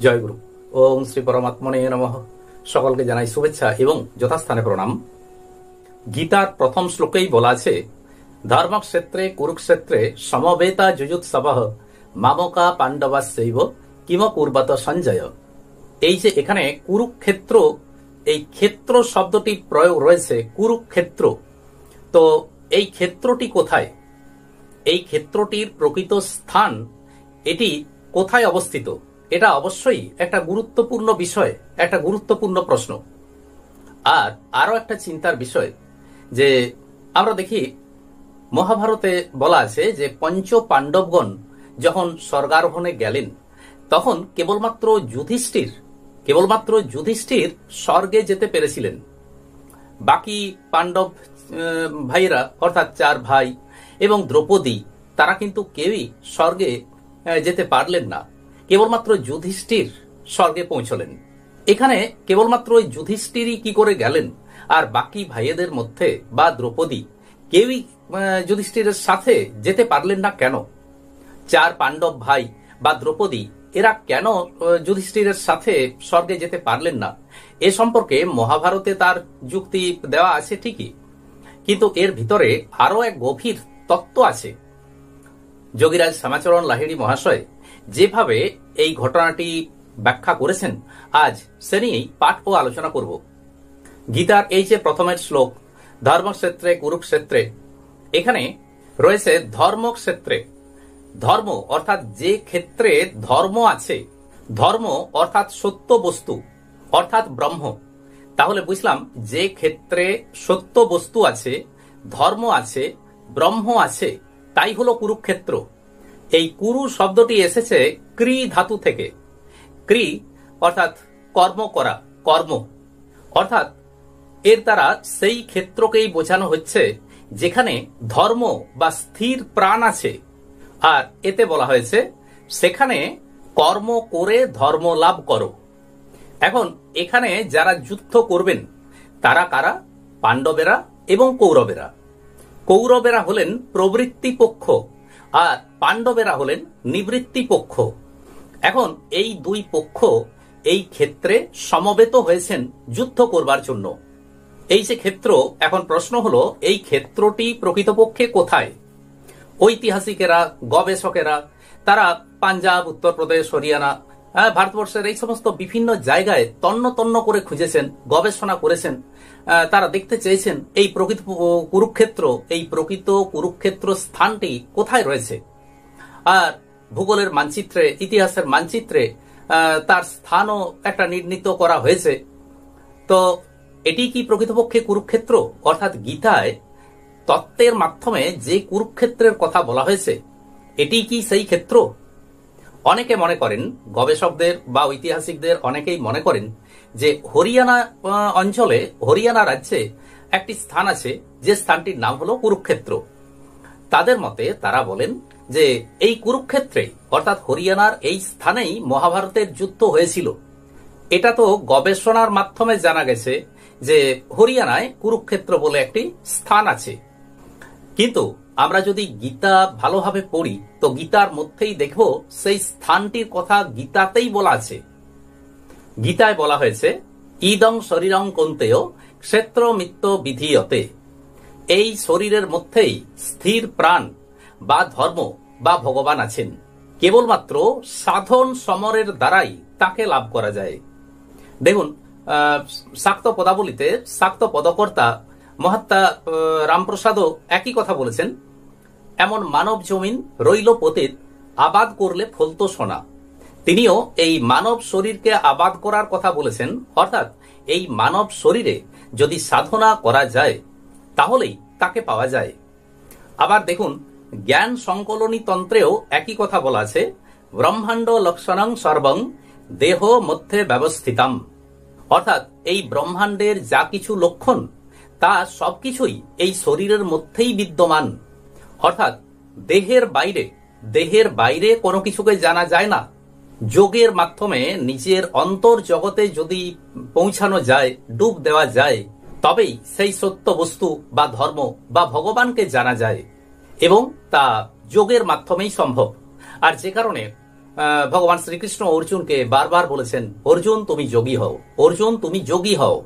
জয় গুরু। ওম শ্রী পরমাত্মনে নমঃ। সকলকে জানাই শুভেচ্ছা এবং যথাস্থানে প্রণাম। গীতার প্রথম শ্লোকেই বলা আছে, ধর্মক্ষেত্রে কুরুক্ষেত্রে সমবেতা যুযুৎসবঃ মামকা পাণ্ডবাস্যৈব কিম কুর্বত সঞ্জয়। এই যে এখানে কুরুক্ষেত্র, এই ক্ষেত্র শব্দটি প্রয়োগ রয়েছে, কুরুক্ষেত্র। তো এই ক্ষেত্রটি কোথায়? এই ক্ষেত্রটির প্রকৃত স্থান এটি কোথায় অবস্থিত? এটা অবশ্যই একটা গুরুত্বপূর্ণ বিষয়, একটা গুরুত্বপূর্ণ প্রশ্ন। আর আরো একটা চিন্তার বিষয় যে আমরা দেখি মহাভারতে বলা আছে যে পঞ্চ পাণ্ডবগণ যখন স্বর্গারোহণে গেলেন তখন কেবলমাত্র যুধিষ্ঠির স্বর্গে যেতে পেরেছিলেন। বাকি পাণ্ডব ভাইরা অর্থাৎ 4 ভাই এবং দ্রৌপদী তারা কিন্তু কেউই স্বর্গে যেতে পারলেন না। কেবলমাত্র যুধিষ্ঠির স্বর্গে পৌঁছলেন। এখানে কেবলমাত্র ওই যুধিষ্ঠিরই কি করে গেলেন আর বাকি ভাইয়েদের মধ্যে বা দ্রৌপদী কেউই যুধিষ্ঠিরের সাথে যেতে পারলেন না কেন? 4 পাণ্ডব ভাই বা দ্রৌপদী এরা কেন যুধিষ্ঠিরের সাথে স্বর্গে যেতে পারলেন না? এ সম্পর্কে মহাভারতে তার যুক্তি দেওয়া আছে ঠিকই, কিন্তু এর ভিতরে আরো এক গভীর তত্ত্ব আছে। যোগীরাজ শ্যামাচরণ লাহিড়ী মহাশয় যেভাবে এই ঘটনাটি ব্যাখ্যা করেছেন, আজ সে নিয়েই পাঠ ও আলোচনা করব। গীতার এই যে প্রথমের শ্লোক, ধর্মক্ষেত্রে কুরুক্ষেত্রে, এখানে রয়েছে ধর্মক্ষেত্রে। ধর্ম অর্থাৎ যে ক্ষেত্রে ধর্ম আছে, ধর্ম অর্থাৎ সত্য বস্তু অর্থাৎ ব্রহ্ম। তাহলে বুঝলাম যে ক্ষেত্রে সত্য বস্তু আছে, ধর্ম আছে, ব্রহ্ম আছে, তাই হলো কুরুক্ষেত্র। এই কুরু শব্দটি এসেছে ক্রি ধাতু থেকে। ক্রি অর্থাৎ কর্ম করা, কর্ম, অর্থাৎ এর দ্বারা সেই ক্ষেত্রকেই বোঝানো হচ্ছে যেখানে ধর্ম বা স্থির প্রাণ আছে। আর এতে বলা হয়েছে সেখানে কর্ম করে ধর্ম লাভ করো। এখন এখানে যারা যুদ্ধ করবেন তারা কারা? পাণ্ডবেরা এবং কৌরবেরা। কৌরবেরা হলেন প্রবৃত্তি পক্ষ আর পাণ্ডবেরা হলেন নিবৃত্তি পক্ষ। এখন এই দুই পক্ষ এই ক্ষেত্রে সমবেত হয়েছেন যুদ্ধ করবার জন্য। এই যে ক্ষেত্র, এখন প্রশ্ন হলো এই ক্ষেত্রটি প্রকৃতপক্ষে কোথায়? ঐতিহাসিকেরা, গবেষকেরা তারা পাঞ্জাব, উত্তরপ্রদেশ, হরিয়ানা, ভারতবর্ষের এই সমস্ত বিভিন্ন জায়গায় তন্ন তন্ন করে খুঁজেছেন, গবেষণা করেছেন। তারা দেখতে চেয়েছেন এই প্রকৃত কুরুক্ষেত্র স্থানটি কোথায় রয়েছে। আর ভূগোলের মানচিত্রে, ইতিহাসের মানচিত্রে তার স্থানও একটা নির্ণীত করা হয়েছে। তো এটি কি প্রকৃতপক্ষে কুরুক্ষেত্র? অর্থাৎ গীতায় তত্ত্বের মাধ্যমে যে কুরুক্ষেত্রের কথা বলা হয়েছে এটি কি সেই ক্ষেত্র? অনেকে মনে করেন, গবেষকদের বা ঐতিহাসিকদের অনেকেই মনে করেন যে হরিয়ানা অঞ্চলে, হরিয়ানা রাজ্যে একটি স্থান আছে যে স্থানটির নাম হলো কুরুক্ষেত্র। তাদের মতে তারা বলেন যে এই কুরুক্ষেত্রে অর্থাৎ হরিয়ানার এই স্থানেই মহাভারতের যুদ্ধ হয়েছিল। এটা তো গবেষণার মাধ্যমে জানা গেছে যে হরিয়ানায় কুরুক্ষেত্র বলে একটি স্থান আছে। কিন্তু আমরা যদি গীতা ভালোভাবে পড়ি তো গীতার মধ্যেই দেখব সেই স্থানটির কথা গীতাতেই বলা আছে। গীতায় বলা হয়েছে, ইদং শরীরং কন্তেয় ক্ষেত্র মিত্ত বিধীয়তে। এই শরীরের মধ্যেই স্থির প্রাণ বা ধর্ম বা ভগবান আছেন। কেবলমাত্র সাধন সমরের দ্বারাই তাকে লাভ করা যায়। দেখুন, শাক্ত পদাবলিতে শাক্ত পদকর্তা মহাত্মা রামপ্রসাদও একই কথা বলেছেন। এমন মানব জমিন রইল পতিত, আবাদ করলে ফলতো সোনা। তিনিও এই মানব শরীরকে আবাদ করার কথা বলেছেন। অর্থাৎ এই মানব শরীরে যদি সাধনা করা যায় তাহলেই তাকে পাওয়া যায়। আবার দেখুন, জ্ঞান সংকলনী তন্ত্রেও একই কথা বলা আছে, ব্রহ্মাণ্ড লক্ষণং সর্বং দেহ মধ্যে ব্যবস্থিতম। অর্থাৎ এই ব্রহ্মাণ্ডের যা কিছু লক্ষণ তা সবকিছুই এই শরীরের মধ্যেই বিদ্যমান। অর্থাৎ দেহের বাইরে কোনো কিছুকে জানা যায় না। যোগের মাধ্যমে নিজের অন্তর জগতে যদি পৌঁছানো যায়, ডুব দেওয়া যায়, তবেই সেই সত্য বস্তু বা ধর্ম বা ভগবানকে জানা যায় এবং তা যোগের মাধ্যমেই সম্ভব। আর যে কারণে ভগবান শ্রীকৃষ্ণ অর্জুনকে বারবার বলেছেন, অর্জুন তুমি যোগী হও, অর্জুন তুমি যোগী হও।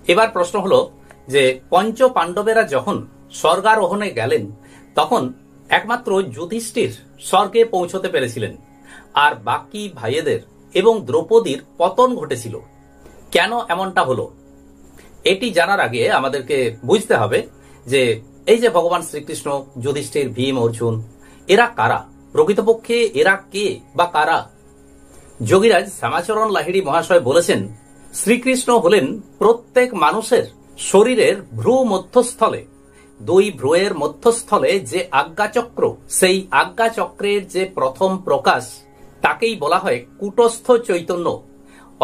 এবার প্রশ্ন হলো যে পঞ্চ পাণ্ডবেরা যখন স্বর্গারোহণে গেলেন তখন একমাত্র যুধিষ্ঠির স্বর্গে পৌঁছতে পেরেছিলেন, আর বাকি ভাইয়েদের এবং দ্রৌপদীর পতন ঘটেছিল। কেন এমনটা হলো এটি জানার আগে আমাদেরকে বুঝতে হবে যে এই যে ভগবান শ্রীকৃষ্ণ, যুধিষ্ঠির, ভীম, অর্জুন, এরা কারা? প্রকৃতপক্ষে এরা কে বা কারা? যোগীরাজ শ্যামাচরণ লাহিড়ী মহাশয় বলেছেন, শ্রীকৃষ্ণ হলেন প্রত্যেক মানুষের শরীরের ভ্রু মধ্যস্থলে, দুই ভ্রুয়ের মধ্যস্থলে যে আজ্ঞাচক্র, সেই আজ্ঞাচক্রের যে প্রথম প্রকাশ তাকেই বলা হয় কূটস্থ চৈতন্য,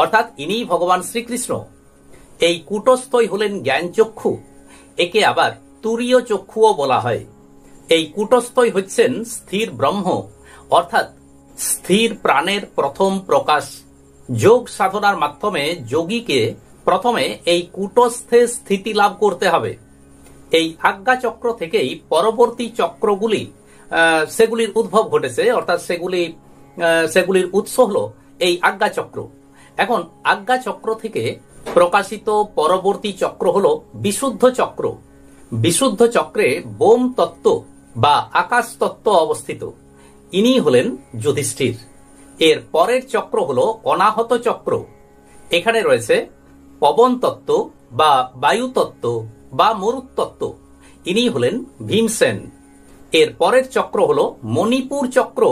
অর্থাৎ ইনি ভগবান শ্রীকৃষ্ণ। এই কূটস্থই হলেন জ্ঞানচক্ষু, একে আবার তুরীয় চক্ষুও বলা হয়। এই কূটস্থই হচ্ছেন স্থির ব্রহ্ম, অর্থাৎ স্থির প্রাণের প্রথম প্রকাশ। যোগ সাধনার মাধ্যমে যোগীকে প্রথমে এই কূটস্থে স্থিতি লাভ করতে হবে। এই আজ্ঞাচক্র থেকেই পরবর্তী চক্রগুলি সেগুলির উদ্ভব ঘটেছে, অর্থাৎ সেগুলির উৎস হলো এই আজ্ঞাচক্র। এখন আজ্ঞাচক্র থেকে প্রকাশিত পরবর্তী চক্র হলো বিশুদ্ধ চক্র। বিশুদ্ধ চক্রে বোম তত্ত্ব বা আকাশ তত্ত্ব অবস্থিত, ইনি হলেন যুধিষ্ঠির। এর পরের চক্র হলো অনাহত চক্র, এখানে রয়েছে পবন তত্ত্ব বা বায়ু তত্ত্ব বা মরুতত্ত্ব, ইনি হলেন ভীমসেন। এর পরের চক্র হলো মণিপুর চক্র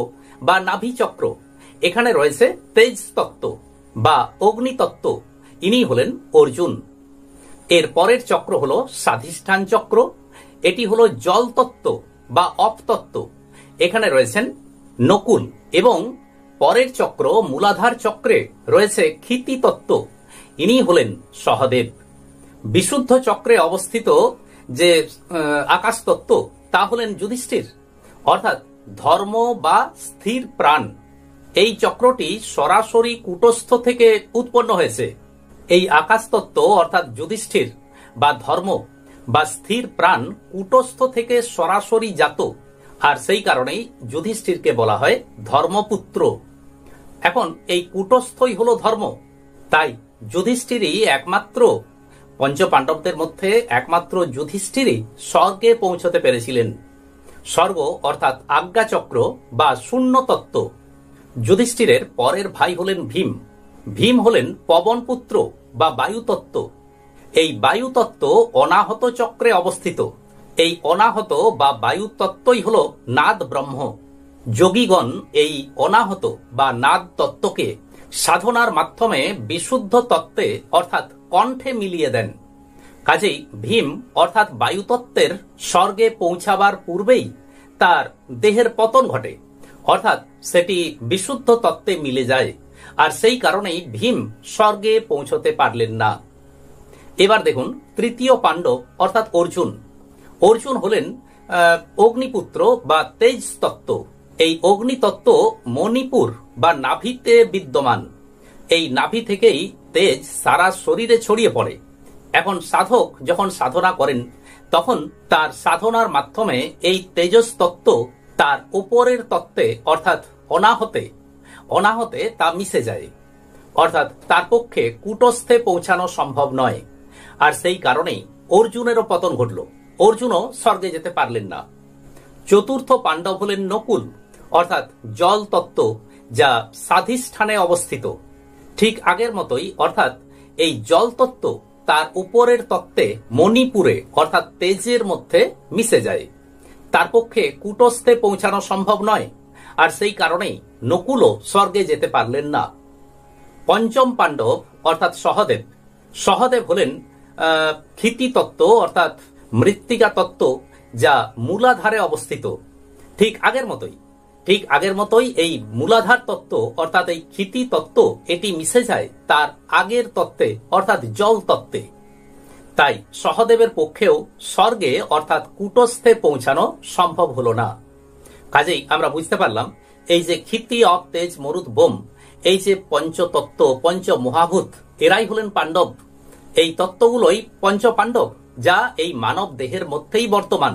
বা নাভি চক্র, এখানে রয়েছে তেজ তত্ত্ব বা অগ্নিতত্ত্ব, ইনি হলেন অর্জুন। এর পরের চক্র হলো স্বাধিষ্ঠান চক্র, এটি হলো জল তত্ত্ব বা অপতত্ত্ব, এখানে রয়েছেন নকুল। এবং পরের চক্র মূলাধার চক্রে রয়েছে ক্ষিতি তত্ত্ব, ইনি হলেন সহদেব। বিশুদ্ধ চক্রে অবস্থিত যে আকাশ তত্ত্ব তা হলেন যুধিষ্ঠির, অর্থাৎ ধর্ম বা স্থির প্রাণ। এই চক্রটি সরাসরি কূটস্থ থেকে উৎপন্ন হয়েছে। এই আকাশ তত্ত্ব অর্থাৎ যুধিষ্ঠির বা ধর্ম বা স্থির প্রাণ কূটস্থ থেকে সরাসরি জাত, আর সেই কারণেই যুধিষ্ঠিরকে বলা হয় ধর্মপুত্র। এখন এই কূটস্থই হলো ধর্ম, তাই যুধিষ্ঠিরই একমাত্র পঞ্চপাণ্ডবদের মধ্যে একমাত্র যুধিষ্ঠিরই স্বর্গে পৌঁছতে পেরেছিলেন। স্বর্গ অর্থাৎ আজ্ঞাচক্র বা শূন্য তত্ত্ব। যুধিষ্ঠিরের পরের ভাই হলেন ভীম। ভীম হলেন পবনপুত্র বা বায়ুতত্ত্ব। এই বায়ুতত্ত্ব অনাহত চক্রে অবস্থিত। এই অনাহত বা বায়ুতত্ত্বই হল নাদ ব্রহ্ম। যোগীগণ এই অনাহত বা নাদ তত্ত্বকে সাধনার মাধ্যমে বিশুদ্ধ তত্ত্বে অর্থাৎ কণ্ঠে মিলিয়ে দেন। কাজেই ভীম অর্থাৎ বায়ুতত্ত্বের স্বর্গে পৌঁছাবার পূর্বেই তার দেহের পতন ঘটে, অর্থাৎ সেটি বিশুদ্ধ তত্ত্বে মিলে যায়, আর সেই কারণেই ভীম স্বর্গে পৌঁছতে পারলেন না। এবার দেখুন তৃতীয় পাণ্ডব অর্থাৎ অর্জুন। অর্জুন হলেন অগ্নিপুত্র বা তেজ তত্ত্ব। এই অগ্নিতত্ত্ব মণিপুর বা নাভিতে বিদ্যমান। এই নাভি থেকেই তেজ সারা শরীরে ছড়িয়ে পড়ে। এখন সাধক যখন সাধনা করেন তখন তার সাধনার মাধ্যমে এই তেজস তত্ত্ব তার উপরের তত্ত্বে অর্থাৎ অনাহতে তা মিশে যায়, অর্থাৎ তার পক্ষে কূটস্থে পৌঁছানো সম্ভব নয়, আর সেই কারণেই অর্জুনেরও পতন ঘটল। অর্জুনও স্বর্গে যেতে পারলেন না। চতুর্থ পাণ্ডব হলেন নকুল, অর্থাৎ জল তত্ত্ব, যা স্বাধিষ্ঠানে অবস্থিত। ঠিক আগের মতোই, অর্থাৎ এই জল তত্ত্ব তার উপরের তত্ত্বে মণিপুরে অর্থাৎ তেজের মধ্যে মিশে যায়। তার পক্ষে কূটস্থে পৌঁছানো সম্ভব নয়, আর সেই কারণেই নকুলও স্বর্গে যেতে পারলেন না। পঞ্চম পাণ্ডব অর্থাৎ সহদেব হলেন ক্ষিতি তত্ত্ব অর্থাৎ মৃত্তিকা তত্ত্ব, যা মূলাধারে অবস্থিত। ঠিক আগের মতোই এই মূলাধার তত্ত্ব অর্থাৎ এই ক্ষিতি তত্ত্ব এটি মিশে যায় তার আগের তত্ত্বে অর্থাৎ জল তত্ত্বে। তাই সহদেবের পক্ষেও স্বর্গে অর্থাৎ কূটস্থে পৌঁছানো সম্ভব হলো না। কাজেই আমরা বুঝতে পারলাম এই যে ক্ষিতি, অপ, তেজ, মরুত, বোম, এই যে পঞ্চতত্ত্ব, পঞ্চ মহাভূত, এরাই হলেন পাণ্ডব। এই তত্ত্বগুলোই পঞ্চ পাণ্ডব, যা এই মানব দেহের মধ্যেই বর্তমান।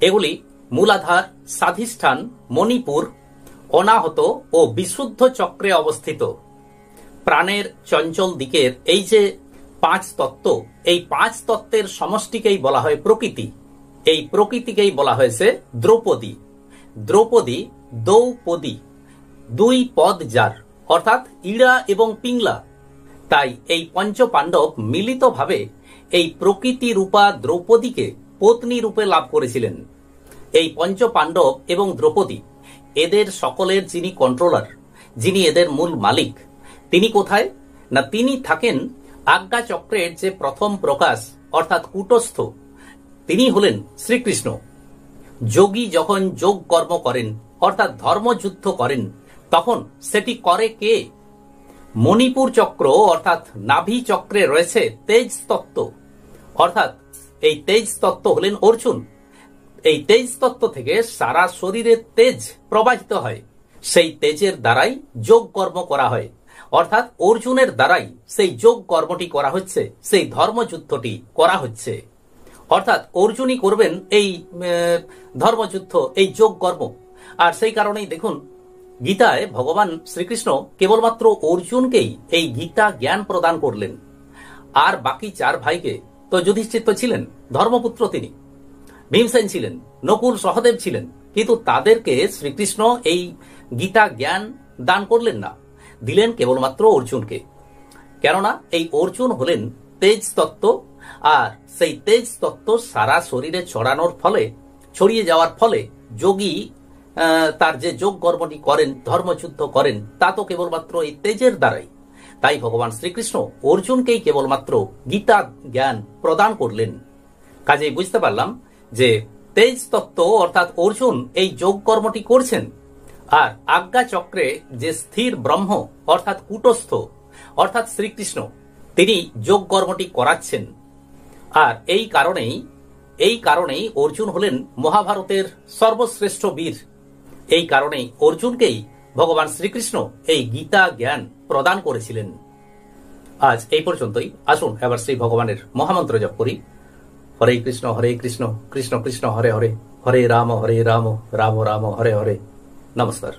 এগুলি মূলাধার, স্বাধিষ্ঠান, মণিপুর, অনাহত ও বিশুদ্ধ চক্রে অবস্থিত প্রাণের চঞ্চল দিকের এই যে 5 তত্ত্ব, এই 5 তত্ত্বের সমষ্টিকেই বলা হয় প্রকৃতি। এই প্রকৃতিকেই বলা হয়েছে দ্রৌপদী। দ্রৌপদী দ্রৌপদী, 2 পদ যার, অর্থাৎ ইড়া এবং পিংলা। তাই এই পঞ্চপাণ্ডব মিলিতভাবে এই প্রকৃতি রূপা দ্রৌপদীকে পত্নী রূপে লাভ করেছিলেন। এই পঞ্চপাণ্ডব এবং দ্রৌপদী, এদের সকলের যিনি কন্ট্রোলার, যিনি এদের মূল মালিক, তিনি কোথায়? না, তিনি থাকেন আজ্ঞা চক্রের যে প্রথম প্রকাশ অর্থাৎ কূটস্থ, তিনি হলেন শ্রীকৃষ্ণ। যোগী যখন যোগ কর্ম করেন অর্থাৎ ধর্মযুদ্ধ করেন, তখন সেটি করে কে? মণিপুর চক্র অর্থাৎ নাভি চক্রে রয়েছে তেজ তত্ত্ব, অর্থাৎ এই তেজ তত্ত্ব হলেন অর্জুন। এই তেজ তত্ত্ব থেকে সারা শরীরে তেজ প্রবাহিত হয়, সেই তেজের দ্বারাই যোগ কর্ম করা হয়, অর্থাৎ অর্জুনের দ্বারাই সেই যোগ কর্মটি করা হচ্ছে, সেই ধর্মযুদ্ধটি করা হচ্ছে। অর্থাৎ অর্জুনই করবেন এই ধর্মযুদ্ধ, এই যোগ কর্ম। আর সেই কারণেই দেখুন গীতায় ভগবান শ্রীকৃষ্ণ কেবলমাত্র অর্জুনকেই এই গীতা জ্ঞান প্রদান করলেন। আর বাকি 4 ভাইকে, তো যুধিষ্ঠির তো ছিলেন ধর্মপুত্র, তিনি ভীমসেন ছিলেন, নকুল সহদেব ছিলেন, কিন্তু তাদেরকে শ্রীকৃষ্ণ এই গীতা জ্ঞান দান করলেন না, দিলেন কেবলমাত্র অর্জুনকে। কেননা এই অর্জুন হলেন তেজ তত্ত্ব, আর সেই তেজ তত্ত্ব সারা শরীরে ছড়িয়ে যাওয়ার ফলে যোগী তার যে যোগ কর্মটি করেন, ধর্মযুদ্ধ করেন, তা তো কেবলমাত্র এই তেজের দ্বারাই। তাই ভগবান শ্রীকৃষ্ণ অর্জুনকেই কেবলমাত্র গীতা জ্ঞান প্রদান করলেন। কাজেই বুঝতে পারলাম যে তেজ তত্ত্ব অর্থাৎ অর্জুন এই যোগ কর্মটি করছেন, আর আজ্ঞা চক্রে যে স্থির ব্রহ্ম অর্থাৎ কূটস্থ অর্থাৎ শ্রীকৃষ্ণ, তিনি যোগ কর্মটি করাচ্ছেন। আর এই কারণেই অর্জুন হলেন মহাভারতের সর্বশ্রেষ্ঠ বীর। এই কারণেই অর্জুনকেই ভগবান শ্রীকৃষ্ণ এই গীতা জ্ঞান প্রদান করেছিলেন। আজ এই পর্যন্তই। আসুন এবার শ্রী ভগবানের মহামন্ত্র জপ করি। হরে কৃষ্ণ কৃষ্ণ কৃষ্ণ হরে হরে, হরে রাম রাম রাম হরে হরে। নমস্কার।